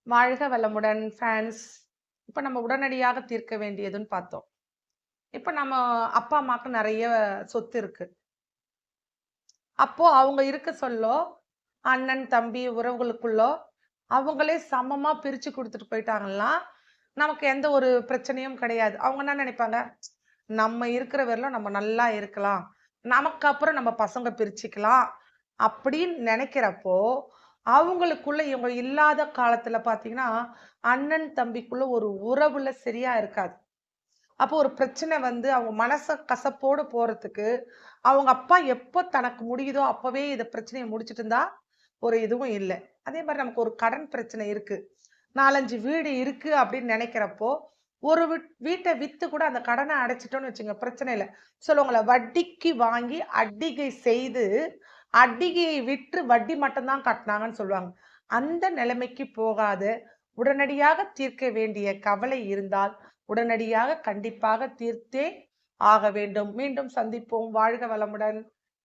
வாழ்க வளமுடன் ஃப்ரான்ஸ். இப்ப நம்ம உடனடியாக தீர்க்க வேண்டியதுன்னு பார்த்தோம். இப்ப நம்ம அப்பா, அம்மாக்கு நெறைய சொத்து இருக்கு. அப்போ அவங்க இருக்க சொல்லோ, அண்ணன், தம்பி உறவுகளுக்குள்ளோ, அவங்களே சமமா பிரிச்சு குடுத்துட்டு போயிட்டாங்கன்னா, நமக்கு எந்த ஒரு பிரச்சனையும் கிடையாது. அவங்க என்ன நெனைப்பாங்க, நம்ம இருக்கிற வரையிலும் நம்ம நல்லா இருக்கலாம். நமக்கு அப்புறம் நம்ம பசங்க பிரிச்சுக்கலாம். அப்படின்னு நெனைக்கிறப்போ, அவங்களுக்குள்ள இவங்க இல்லாத காலத்துல பார்த்தீங்கன்னா, அண்ணன், தம்பிக்குள்ள ஒரு உறவுல சரியா இருக்காது. அப்போ ஒரு பிரச்சனை வந்து அவங்க மனச கசப்போடு போறதுக்கு, அவங்க அப்பா எப்ப தனக்கு முடியுதோ அப்பவே இத பிரச்சனைய முடிச்சுட்டு இருந்தா, ஒரு இதுவும் இல்ல. அதே மாரி நமக்கு ஒரு கடன் பிரச்சனை இருக்கு. 4, 5 வீடு இருக்கு அப்படின்னு நெனைக்கிறப்போ, ஒரு வீட்ட வித்து கூட அந்த கடன அடைச்சுட்டோம்னு வச்சுங்க பிரச்சனை இல்ல. சொல்லுவாங்கல்ல, வட்டிக்கு வாங்கி அட்டிகை செய்து, அட்டிகையை விற்று வட்டி மட்டும் தான் கட்டுனாங்கன்னு சொல்லுவாங்க. அந்த நிலைமைக்கு போகாத, உடனடியாக தீர்க்க வேண்டிய கவலை இருந்தால், உடனடியாக கண்டிப்பாக தீர்த்தே ஆக வேண்டும். மீண்டும் சந்திப்போம். வாழ்க வளமுடன்.